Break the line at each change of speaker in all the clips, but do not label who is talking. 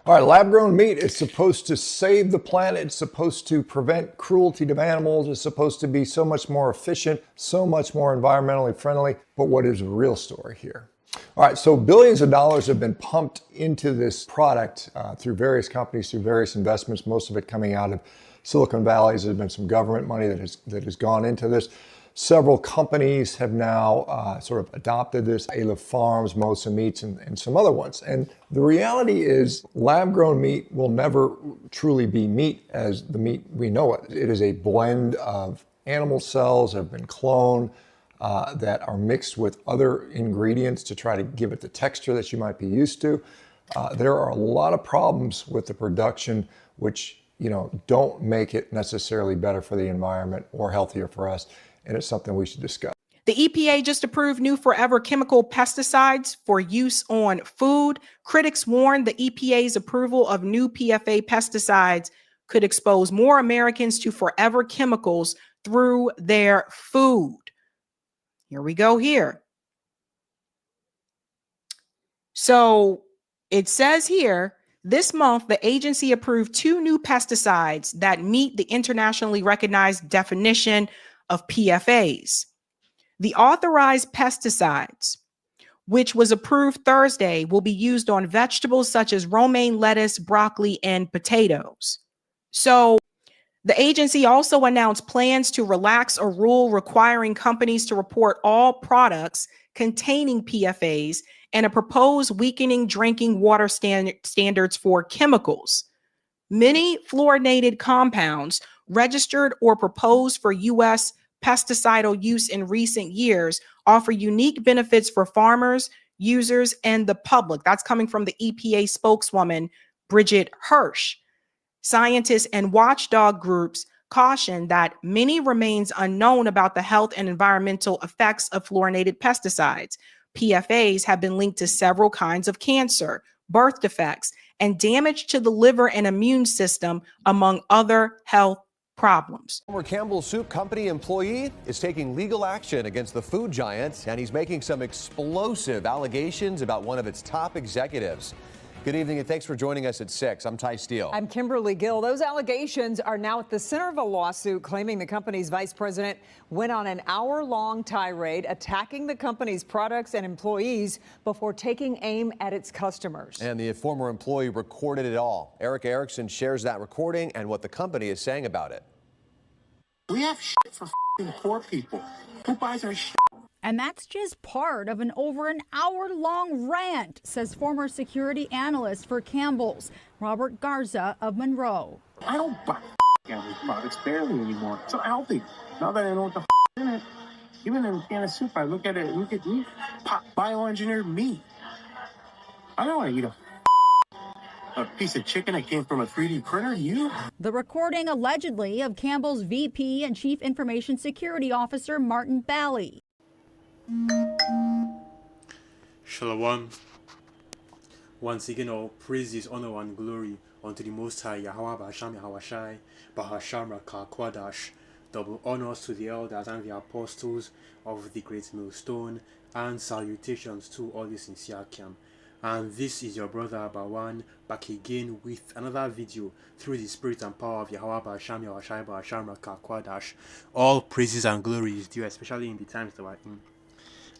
All right, lab-grown meat is supposed to save the planet. It's supposed to prevent cruelty to animals. It's supposed to be so much more efficient, so much more environmentally friendly. But what is the real story here? All right, so billions of dollars have been pumped into this product through various companies, through various investments, most of it coming out of Silicon Valley. There's been some government money that has gone into this. Several companies have now sort of adopted this, Aleph Farms, Mosa Meats, and some other ones. And the reality is lab-grown meat will never truly be meat as the meat we know it. It is a blend of animal cells that have been cloned, that are mixed with other ingredients to try to give it the texture that you might be used to. There are a lot of problems with the production, which don't make it necessarily better for the environment or healthier for us. And it's something we should discuss.
The EPA just approved new forever chemical pesticides for use on food. Critics warn the EPA's approval of new PFA pesticides could expose more Americans to forever chemicals through their food. Here we go here. So it says here, this month, the agency approved 2 new pesticides that meet the internationally recognized definition of PFAs. The authorized pesticides, which was approved Thursday, will be used on vegetables such as romaine lettuce, broccoli, and potatoes. So the agency also announced plans to relax a rule requiring companies to report all products containing PFAs and a proposed weakening drinking water standards for chemicals. Many fluorinated compounds registered or proposed for U.S. pesticidal use in recent years offer unique benefits for farmers, users, and the public. That's coming from the EPA spokeswoman, Bridget Hirsch. Scientists and watchdog groups caution that many remains unknown about the health and environmental effects of fluorinated pesticides. PFAs have been linked to several kinds of cancer, birth defects, and damage to the liver and immune system, among other health problems.
Former Campbell Soup Company employee is taking legal action against the food giant, and he's making some explosive allegations about one of its top executives. Good evening, and thanks for joining us at 6. I'm Ty Steele.
I'm Kimberly Gill. Those allegations are now at the center of a lawsuit claiming the company's vice president went on an hour-long tirade attacking the company's products and employees before taking aim at its customers.
And the former employee recorded it all. Eric Erickson shares that recording and what the company is saying about it.
We have shit for poor people. Who buys our shit?
And that's just part of an over an hour-long rant, says former security analyst for Campbell's, Robert Garza of Monroe.
I don't buy Campbell's products barely anymore. It's so healthy. Now that I know what the in it, even in a can of soup, I look at it, look at me, bioengineered meat. I don't want to eat a piece of chicken that came from a 3D printer. You?
The recording allegedly of Campbell's VP and Chief Information Security Officer Martin Bally.
Shalom. Once again, all praises, honor, and glory unto the Most High, Yahweh Basham Yahweh Bahasham Kwadash. Double honors to the elders and the apostles of the Great Millstone, and salutations to all the sincere camp. And this is your brother Bawan back again with another video through the spirit and power of Yahweh Basham Yahweh Bahasham Kwadash. All praises and glory is due, especially in the times that we're in.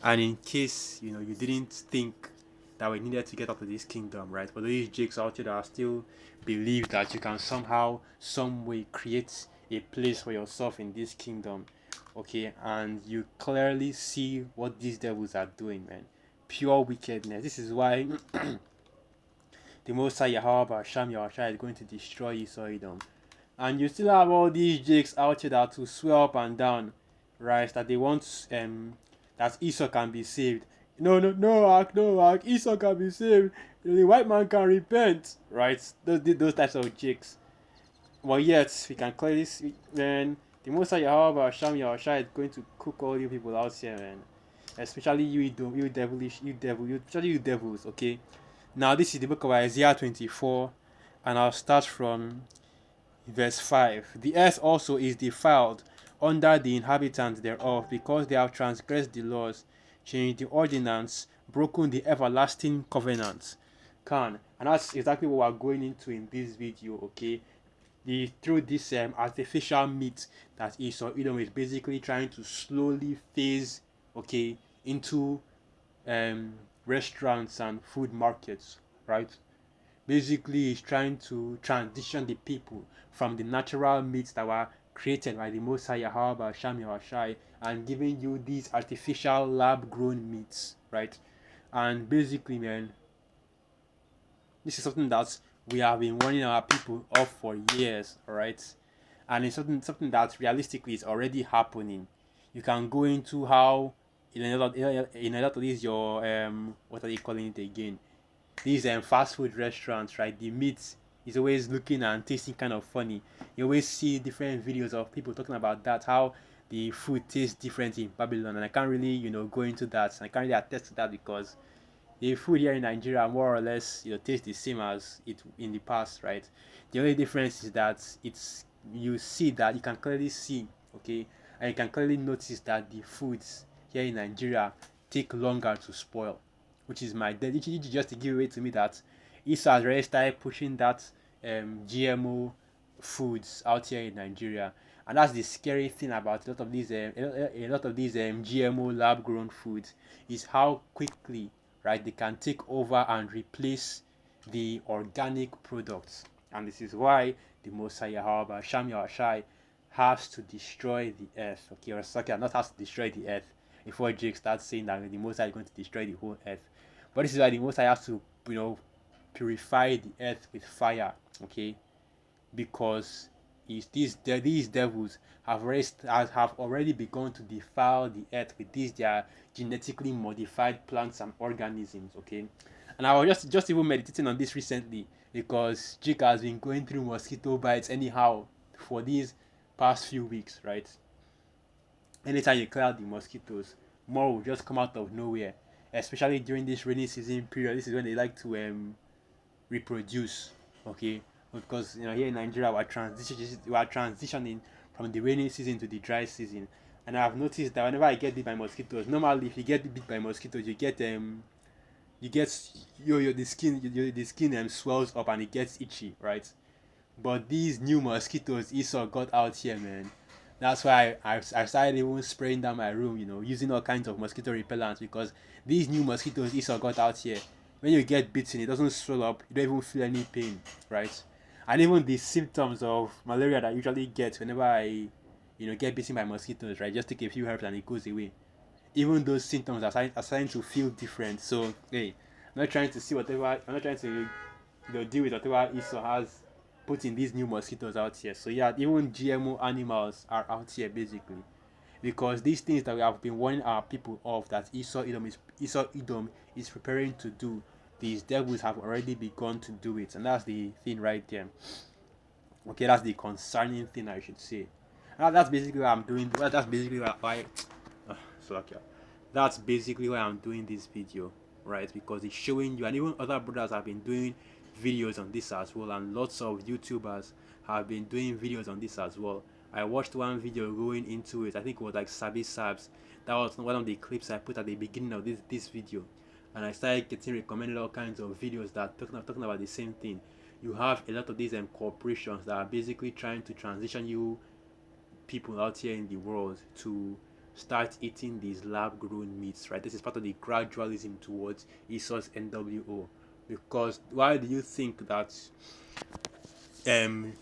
And in case you didn't think that we needed to get out of this kingdom, right? But these jakes out there that still believe that you can somehow, some way create a place for yourself in this kingdom, okay? And you clearly see what these devils are doing, man. Pure wickedness. This is why the Most High Yahweh Sham Yahweh is going to destroy Esau. And you still have all these jakes out there that to swear up and down, right? That they want that Esau can be saved. No, Esau can be saved. The white man can repent, right? Those types of jakes. Well, yet we can clearly see, man, the Most High Yahweh Hashem Yahushua is going to cook all you people out here, man. Especially you devils, okay? Now this is the book of Isaiah 24, and I'll start from verse 5. The earth also is defiled under the inhabitants thereof, because they have transgressed the laws, changed the ordinance, broken the everlasting covenant. And that's exactly what we're going into in this video, okay? Through this artificial meat that Esau Edom is basically trying to slowly phase, okay, into restaurants and food markets, right? Basically, he's trying to transition the people from the natural meats that were created by the Most High Yahweh Sham Yahushai and giving you these artificial lab-grown meats, right? And basically, man, this is something that we have been warning our people of for years, alright? And it's something that realistically is already happening. You can go into how in a lot of these your what are they calling it again? These fast food restaurants, right? The meat is always looking and tasting kind of funny. You always see different videos of people talking about that, how the food tastes different in Babylon, and I can't really, go into that. I can't really attest to that because the food here in Nigeria more or less, tastes the same as it in the past, right? The only difference is that you see that you can clearly see, okay, and you can clearly notice that the foods here in Nigeria take longer to spoil, which is my just to give away to me that Esau has already started pushing that GMO foods out here in Nigeria, and that's the scary thing about a lot of these GMO lab grown foods is how quickly, right, they can take over and replace the organic products. And this is why the Most High Yahweh Sham Yahushai has to destroy the earth, okay, or sorry, not has to destroy the earth before Jake starts saying that the Most High is going to destroy the whole earth. But this is why the Most High has to, purify the earth with fire, okay, because these devils have already begun to defile the earth with these their genetically modified plants and organisms, okay. And I was just even meditating on this recently because Jake has been going through mosquito bites anyhow for these past few weeks, right? Anytime you clear out the mosquitoes, more will just come out of nowhere, especially during this rainy season period. This is when they like to reproduce, okay, because here in Nigeria we're transitioning from the rainy season to the dry season. And I've noticed that whenever I get bit by mosquitoes, normally if you get bit by mosquitoes, you get the skin swells up and it gets itchy, right? But these new mosquitoes Esau got out here, man, that's why I started even spraying down my room, using all kinds of mosquito repellents, because these new mosquitoes Esau got out here, when you get bitten, it doesn't swell up, you don't even feel any pain, right? And even the symptoms of malaria that I usually get whenever I, get bitten by mosquitoes, right? Just take a few herbs and it goes away. Even those symptoms are starting to feel different. So, hey, I'm not trying to deal with whatever Esau has putting these new mosquitoes out here. So yeah, even GMO animals are out here basically, because these things that we have been warning our people of that Esau Edom is preparing to do, these devils have already begun to do it, and that's the thing right there. Okay, that's the concerning thing I should say. That's basically what I'm doing. That's basically why. So okay, that's basically why I'm doing this video, right? Because it's showing you, and even other brothers have been doing videos on this as well, and lots of YouTubers have been doing videos on this as well. I watched one video going into it. I think it was like Sabi Sabs. That was one of the clips I put at the beginning of this video, and I started getting recommended all kinds of videos that talking about the same thing. You have a lot of these corporations that are basically trying to transition you people out here in the world to start eating these lab-grown meats, right? This is part of the gradualism towards Esau's NWO. Because why do you think that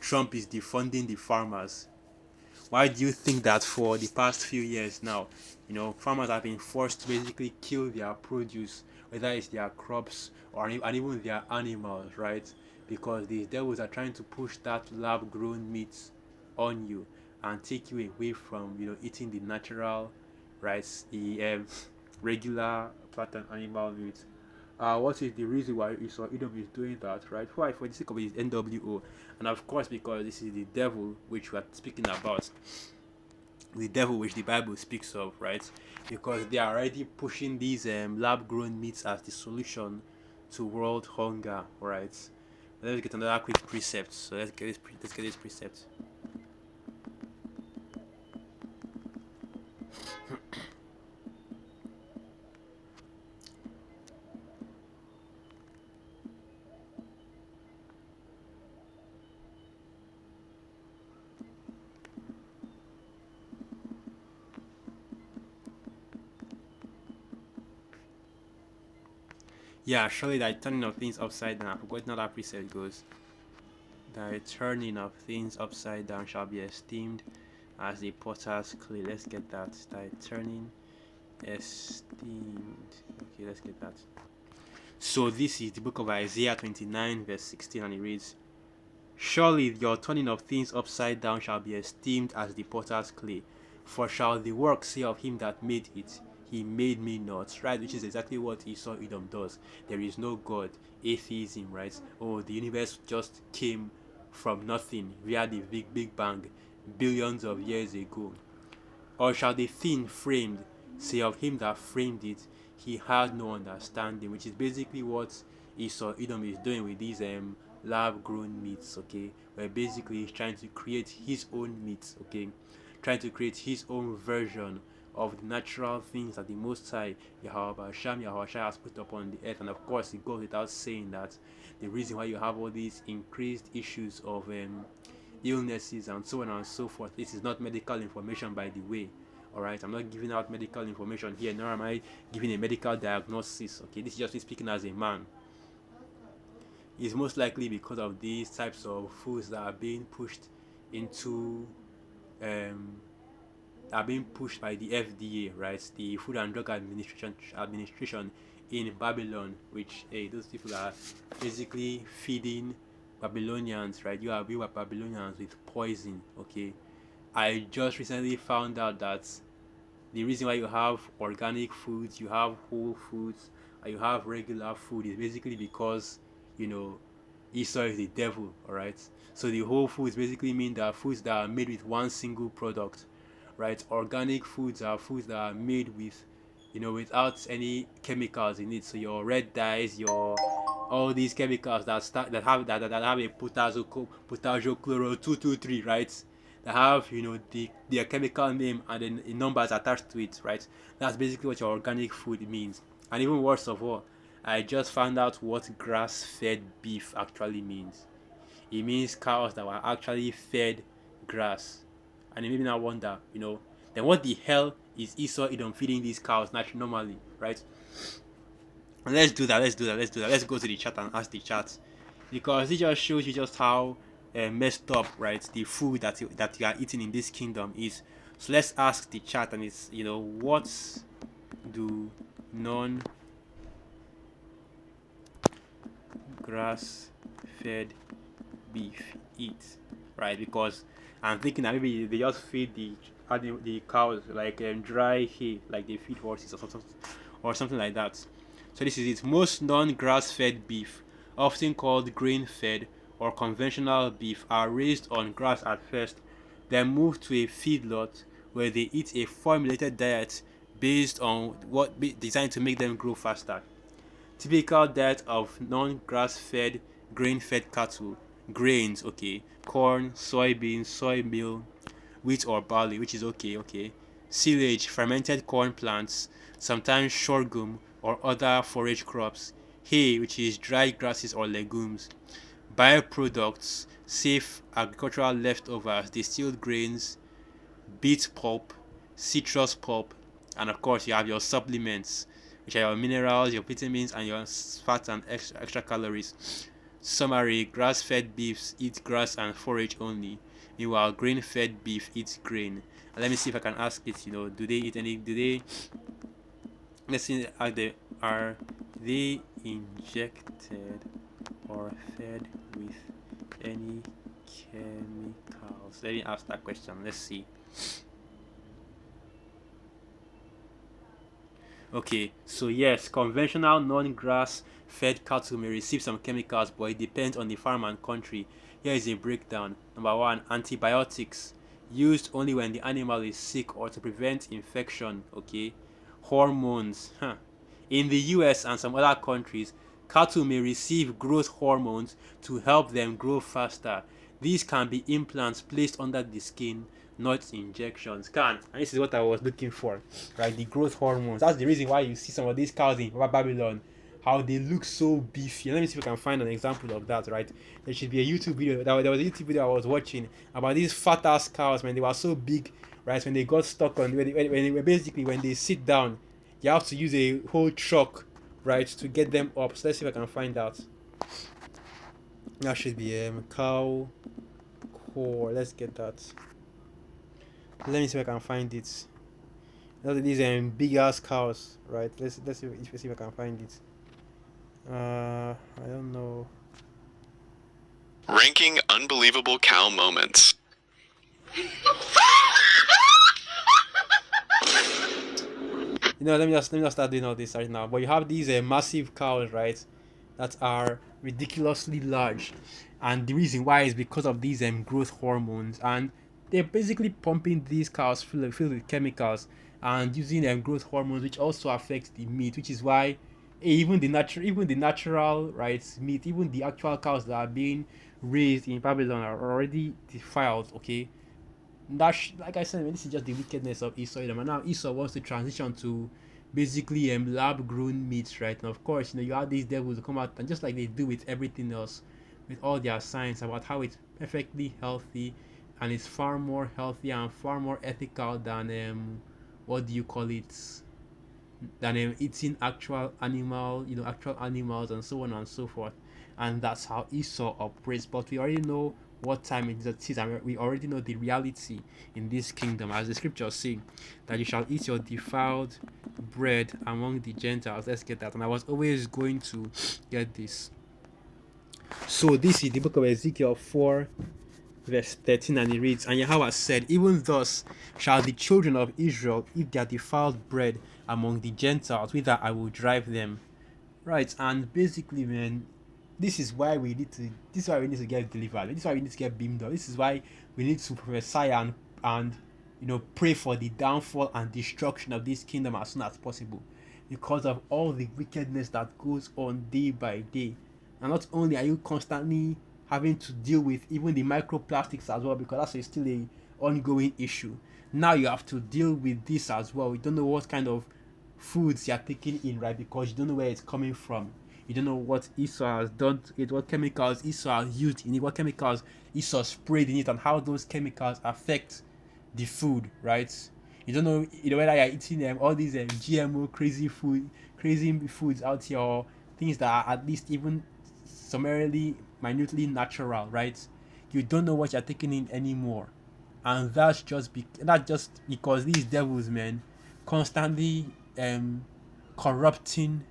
Trump is defunding the farmers? Why do you think that for the past few years now, farmers have been forced to basically kill their produce, whether it's their crops and even their animals, right? Because these devils are trying to push that lab-grown meat on you and take you away from eating the natural, right, the regular pattern animal meat. What is the reason why Esau Edom is doing that, right? Why? For the sake of his NWO, and of course because this is the devil which we are speaking about, the devil which the Bible speaks of, right? Because they are already pushing these lab-grown meats as the solution to world hunger, right? Let's get another quick precept. So let's get this precept. Yeah, surely the turning of things upside down. I forgot how that precept goes. The turning of things upside down shall be esteemed as the potter's clay. Let's get that. The turning esteemed. Okay, let's get that. So this is the book of Isaiah 29 verse 16, and it reads, surely your turning of things upside down shall be esteemed as the potter's clay. For shall the work say of him that made it, he made me not, right? Which is exactly what Esau Edom does. There is no God, atheism, right? Oh, the universe just came from nothing via the big bang billions of years ago. Or shall the thing framed say of him that framed it, he had no understanding, which is basically what Esau Edom is doing with these lab-grown meats, okay? Where basically he's trying to create his own meats, okay? Trying to create his own version of the natural things that the Most High Yahweh has put upon the earth. And of course, it goes without saying that the reason why you have all these increased issues of illnesses and so on and so forth, this is not medical information, by the way. All right, I'm not giving out medical information here, nor am I giving a medical diagnosis. Okay, this is just me speaking as a man. It's most likely because of these types of foods that are being pushed into are being pushed by the FDA, right? The Food and Drug Administration in Babylon, which those people are basically feeding Babylonians, right? We were Babylonians with poison, okay? I just recently found out that the reason why you have organic foods, you have whole foods, and you have regular food is basically because, you know, Esau is the devil, alright? So the whole foods basically mean that foods that are made with one single product, right? Organic foods are foods that are made with, you know, without any chemicals in it. So your red dyes, your all these chemicals that have a potassium chloro 223, right? That have, you know, their chemical name and then the numbers attached to it, right? That's basically what your organic food means. And even worse of all, I just found out what grass-fed beef actually means. It means cows that were actually fed grass. And it made me now wonder, you know, then what the hell is Esau Edom feeding these cows normally, right? And let's do that. Let's go to the chat and ask the chat, because it just shows you just how messed up, right, the food that you are eating in this kingdom is. So let's ask the chat, and it's, you know, what do non-grass-fed beef eat, right? Because I'm thinking that maybe they just feed the cows like dry hay, like they feed horses or something like that. So this is it. Most non-grass-fed beef, often called grain-fed or conventional beef, are raised on grass at first, then moved to a feedlot where they eat a formulated diet based on what designed to make them grow faster. Typical diet of non-grass-fed, grain-fed cattle: grains, okay, corn, soybeans, soy meal, wheat or barley, which is okay, silage, fermented corn plants, sometimes sorghum or other forage crops, hay, which is dry grasses or legumes, byproducts, safe agricultural leftovers, distilled grains, beet pulp, citrus pulp, and of course you have your supplements, which are your minerals, your vitamins, and your fats and extra calories. Summary: grass-fed beefs eat grass and forage only, meanwhile grain-fed beef eats grain. And let me see if I can ask it, you know, let's see, are they injected or fed with any chemicals? Let me ask that question. Let's see. Okay, so yes, conventional non-grass fed cattle may receive some chemicals, but it depends on the farm and country. Here is a breakdown. Number 1, antibiotics, used only when the animal is sick or to prevent infection, okay? Hormones, in the US and some other countries, cattle may receive growth hormones to help them grow faster. These can be implants placed under the skin, not injections. And this is what I was looking for, right? The growth hormones. That's the reason why you see some of these cows in Babylon, how they look so beefy. Let me see if I can find an example of that, right? There should be a YouTube video. There was a YouTube video I was watching about these fat ass cows, man. They were so big, right? When they got stuck on, when they sit down, you have to use a whole truck right, to get them up. So let's see if I can find out. That should be cow core. Let's get that. Let me see if I can find it. These big ass cows, right? Let's see if I can find it. I don't know.
Ranking unbelievable cow moments.
Let me just start doing all this right now. But you have these massive cows, right, that are ridiculously large, and the reason why is because of these growth hormones, and they're basically pumping these cows filled with chemicals and using growth hormones, which also affects the meat, which is why even the natural right meat, even the actual cows that are being raised in Babylon are already defiled. Okay, like I said, this is just the wickedness of Esau. And now Esau wants to transition to basically lab grown meats, right? And of course, you have these devils who come out, and just like they do with everything else, with all their science about how it's perfectly healthy and it's far more healthy and far more ethical than what do you call it, than eating actual animals and so on and so forth. And that's how Esau operates. But we already know what time it is, and we already know the reality in this kingdom, as the scriptures say, that you shall eat your defiled bread among the Gentiles. Let's get that. And I was always going to get this. So this is the book of Ezekiel 4 verse 13, and it reads, "And Yahweh said, even thus shall the children of Israel eat their defiled bread among the Gentiles, whither I will drive them." Right, and basically, man, this is why we need to get delivered. This is why we need to get beamed up. This is why we need to prophesy and pray for the downfall and destruction of this kingdom as soon as possible, because of all the wickedness that goes on day by day. And not only are you constantly having to deal with even the microplastics as well, because that's still a ongoing issue. Now you have to deal with this as well. You don't know what kind of foods you're taking in, right? Because you don't know where it's coming from. You don't know what Esau has done to it, what chemicals Esau has used in it, what chemicals Esau sprayed in it, and how those chemicals affect the food, right? You don't know, whether you're eating all these GMO crazy foods out here, or things that are at least even summarily minutely natural, right? You don't know what you're taking in anymore. And that's just because these devils, man, constantly corrupting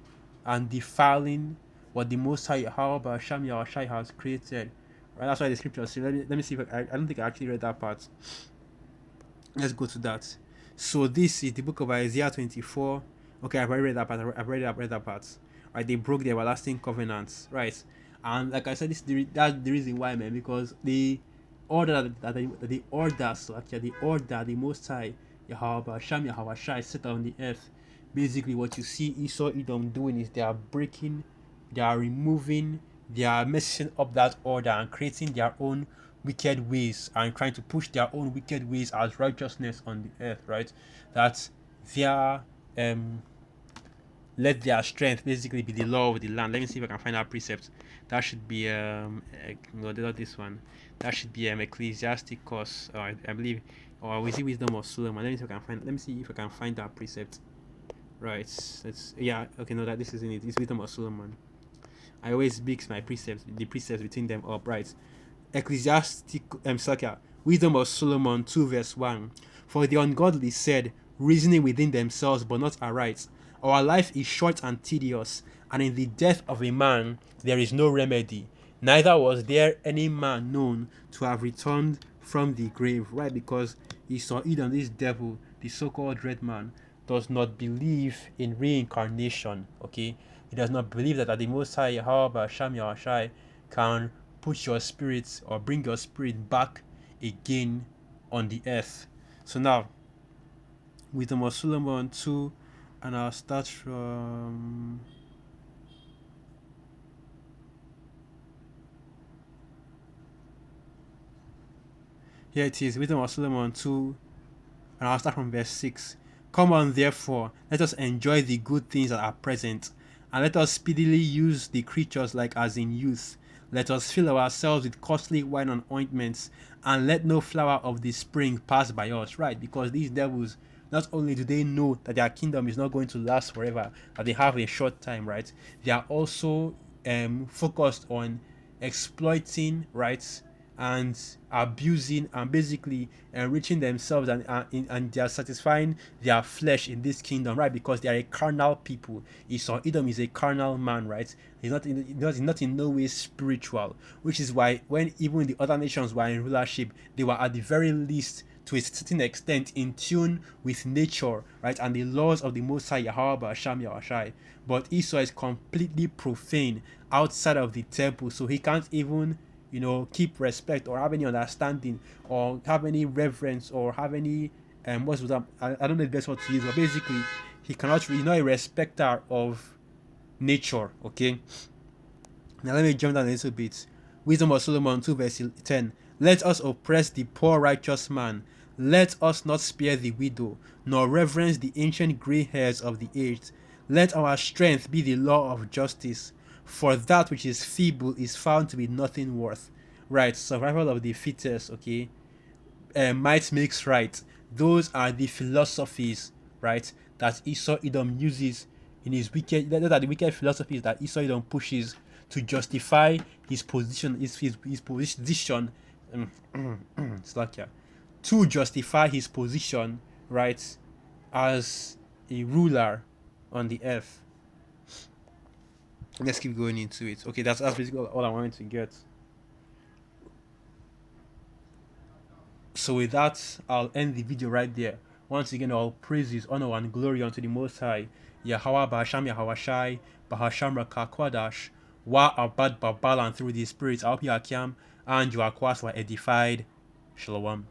and defiling what the Most High Yahweh Hashem Yahushai has created. Right? That's why the scripture says. Let me see if I don't think I actually read that part. Let's go to that. So this is the book of Isaiah 24. Okay, I've already read that part. I've read that part. Right? They broke the everlasting covenants. Right? And like I said, that's the reason why, man. Because the order the Most High Yahweh Hashem Yahushai set on the earth. Basically, what you see Esau Edom doing is they are removing, they are messing up that order and creating their own wicked ways and trying to push their own wicked ways as righteousness on the earth, right? That their let their strength basically be the law of the land. Let me see if I can find that precept. That should be no, not this one. That should be Ecclesiasticus, I believe, or is it Wisdom of Solomon? Let me see if I can find that precept. Right, okay, no, this isn't it. It's Wisdom of Solomon. I always mix the precepts between them up, right? Wisdom of Solomon 2 verse 1. For the ungodly said, reasoning within themselves, but not aright, our life is short and tedious, and in the death of a man there is no remedy. Neither was there any man known to have returned from the grave, right? Because Esau Edom, this devil, the so-called red man, does not believe in reincarnation. Okay, he does not believe that the Most High Yahweh Hashem Yahushai can put your spirit or bring your spirit back again on the earth. So now, Wisdom of Solomon 2, and I'll start from here. It is Wisdom of Solomon 2, and I'll start from verse 6. Come on, therefore, let us enjoy the good things that are present, and let us speedily use the creatures like as in youth. Let us fill ourselves with costly wine and ointments, and let no flower of the spring pass by us, right? Because these devils, not only do they know that their kingdom is not going to last forever, that they have a short time, right? They are also focused on exploiting, right, and abusing and basically enriching themselves, and they are satisfying their flesh in this kingdom, right? Because they are a carnal people. Esau Edom is a carnal man, right? He's not in no way spiritual, which is why when even the other nations were in rulership, they were at the very least to a certain extent in tune with nature, right, and the laws of the Most High Yahweh Ba'asham Yahushai. But Esau is completely profane outside of the temple, so he can't even, keep respect or have any understanding or have any reverence or have any I don't know the best word to use, but basically he cannot really, not a respecter of nature. Okay, now let me jump down a little bit. Wisdom of Solomon 2 verse 10. Let us oppress the poor righteous man. Let us not spare the widow, nor reverence the ancient grey hairs of the aged. Let our strength be the law of justice, for that which is feeble is found to be nothing worth. Right, survival of the fittest, okay? Might makes right. Those are the philosophies, right, that Esau Edom uses in his wicked. Those are the wicked philosophies that Esau Edom pushes to justify his position, his position, to justify his position, right, as a ruler on the earth. Let's keep going into it. Okay, that's basically all I wanted to get. So with that, I'll end the video right there. Once again, all praises, honor, and glory unto the Most High, Yahweh Ba'asham Yahushai, Bahasham Rakakwadash, Wa Abad Babalan through the Spirit, Alpi Akiam, and Joakwas were edified. Shalom.